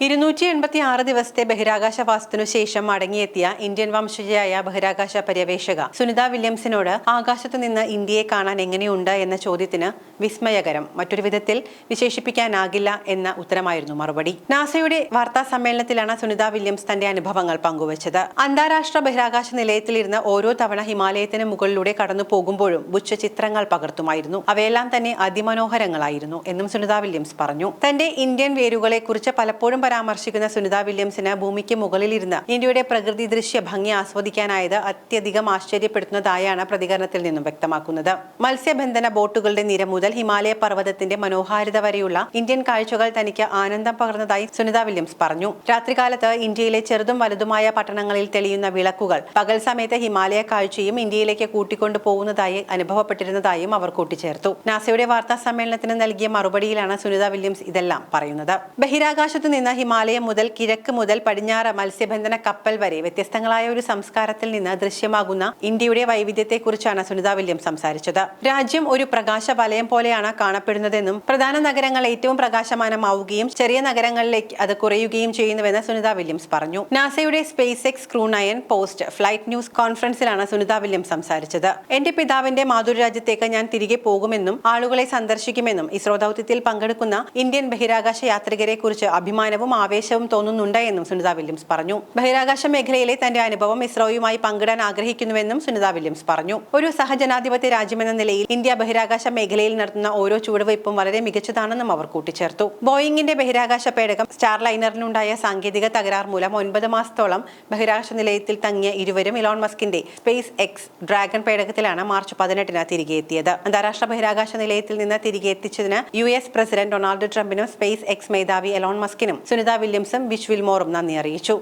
286 ദിവസത്തെ ബഹിരാകാശവാസത്തിനു ശേഷം മടങ്ങിയെത്തിയ ഇന്ത്യൻ വംശജയായ ബഹിരാകാശ പര്യവേഷക സുനിത വില്യംസിനോട് ആകാശത്തു നിന്ന് ഇന്ത്യയെ കാണാൻ എങ്ങനെയുണ്ട് എന്ന ചോദ്യത്തിന് വിസ്മയകരം, മറ്റൊരു വിധത്തിൽ വിശേഷിപ്പിക്കാനാകില്ല എന്ന ഉത്തരമായിരുന്നു മറുപടി. നാസയുടെ വാർത്താ സമ്മേളനത്തിലാണ് സുനിത വില്യംസ് തന്റെ അനുഭവങ്ങൾ പങ്കുവച്ചത്. അന്താരാഷ്ട്ര ബഹിരാകാശ നിലയത്തിലിരുന്ന് ഓരോ തവണ ഹിമാലയത്തിന് മുകളിലൂടെ കടന്നു പോകുമ്പോഴും ബുച്ച ചിത്രങ്ങൾ പകർത്തുമായിരുന്നു. അവയെല്ലാം തന്നെ അതിമനോഹരങ്ങളായിരുന്നു എന്നും സുനിത വില്യംസ് പറഞ്ഞു. തന്റെ ഇന്ത്യൻ വേരുകളെ കുറിച്ച് പലപ്പോഴും പരാമർശിക്കുന്ന സുനിത വില്യംസിന് ഭൂമിക്ക് മുകളിലിരുന്ന് ഇന്ത്യയുടെ പ്രകൃതി ദൃശ്യ ഭംഗി ആസ്വദിക്കാനായത് അത്യധികം ആശ്ചര്യപ്പെടുത്തുന്നതായാണ് പ്രതികരണത്തിൽ നിന്നും വ്യക്തമാക്കുന്നത്. മത്സ്യബന്ധന ബോട്ടുകളുടെ നിര മുതൽ ഹിമാലയ പർവ്വതത്തിന്റെ മനോഹാരിത വരെയുള്ള ഇന്ത്യൻ കാഴ്ചകൾ തനിക്ക് ആനന്ദം പകർന്നതായി സുനിത വില്യംസ് പറഞ്ഞു. രാത്രികാലത്ത് ഇന്ത്യയിലെ ചെറുതും വലുതുമായ പട്ടണങ്ങളിൽ തെളിയുന്ന വിളക്കുകൾ പകൽ സമയത്ത് ഹിമാലയ കാഴ്ചയും ഇന്ത്യയിലേക്ക് കൂട്ടിക്കൊണ്ടു പോകുന്നതായി അനുഭവപ്പെട്ടിരുന്നതായും അവർ കൂട്ടിച്ചേർത്തു. നാസയുടെ വാർത്താ സമ്മേളനത്തിന് നൽകിയ മറുപടിയിലാണ് സുനിത വില്യംസ് ഇതെല്ലാം പറയുന്നത്. ബഹിരാകാശത്തു നിന്ന് ഹിമാലയം മുതൽ കിഴക്ക് മുതൽ പടിഞ്ഞാറ് മത്സ്യബന്ധന കപ്പൽ വരെ വ്യത്യസ്തങ്ങളായ ഒരു സംസ്കാരത്തിൽ നിന്ന് ദൃശ്യമാകുന്ന ഇന്ത്യയുടെ വൈവിധ്യത്തെക്കുറിച്ചാണ് സുനിത വില്യംസ് സംസാരിച്ചത്. രാജ്യം ഒരു പ്രകാശ വലയം പോലെയാണ് കാണപ്പെടുന്നതെന്നും പ്രധാന നഗരങ്ങൾ ഏറ്റവും പ്രകാശമാനമാവുകയും ചെറിയ നഗരങ്ങളിലേക്ക് അത് കുറയുകയും ചെയ്യുന്നുവെന്ന് സുനിത വില്യംസ് പറഞ്ഞു. നാസയുടെ space X crew 9 post flight news കോൺഫറൻസിലാണ് സുനിത വില്യംസ് സംസാരിച്ചത്. എന്റെ പിതാവിന്റെ മാതൃരാജ്യത്തേക്ക് ഞാൻ തിരികെ പോകുമെന്നും ആളുകളെ സന്ദർശിക്കുമെന്നും ഇസ്രോ ദൗത്യത്തിൽ പങ്കെടുക്കുന്ന ഇന്ത്യൻ ബഹിരാകാശ യാത്രികരെ കുറിച്ച് അഭിമാനവും ആവേശവും തോന്നുന്നുണ്ട് എന്നും സുനിത വില്യംസ് പറഞ്ഞു. ബഹിരാകാശ മേഖലയിലെ തന്റെ അനുഭവം ഇസ്രോയുമായി പങ്കിടാൻ ആഗ്രഹിക്കുന്നുവെന്നും സുനിത വില്യംസ് പറഞ്ഞു. ഒരു സഹജനാധിപത്യ രാജ്യമെന്ന നിലയിൽ ഇന്ത്യ ബഹിരാകാശ മേഖലയിൽ നടത്തുന്ന ഓരോ ചുവടുവയ്പും വളരെ മികച്ചതാണെന്നും അവർ കൂട്ടിച്ചേർത്തു. ബോയിങ്ങിന്റെ ബഹിരാകാശ പേടകം സ്റ്റാർ ലൈനറിനുണ്ടായ സാങ്കേതിക തകരാർ മൂലം 9 മാസത്തോളം ബഹിരാകാശ നിലയത്തിൽ തങ്ങിയ ഇരുവരും ഇലോൺ മസ്കിന്റെ സ്പേസ് എക്സ് ഡ്രാഗൺ പേടകത്തിലാണ് മാർച്ച് 18-ന് തിരികെ എത്തിയത്. അന്താരാഷ്ട്ര ബഹിരാകാശ നിലയത്തിൽ നിന്ന് തിരികെ എത്തിച്ചതിന് US പ്രസിഡന്റ് ഡൊണാൾഡ് ട്രംപിനും സ്പേസ് എക്സ് മേധാവി എലോൺ മസ്കിനും സുനിത വില്യംസും ബിച്ച് വിൽമോറും നന്ദി അറിയിച്ചു.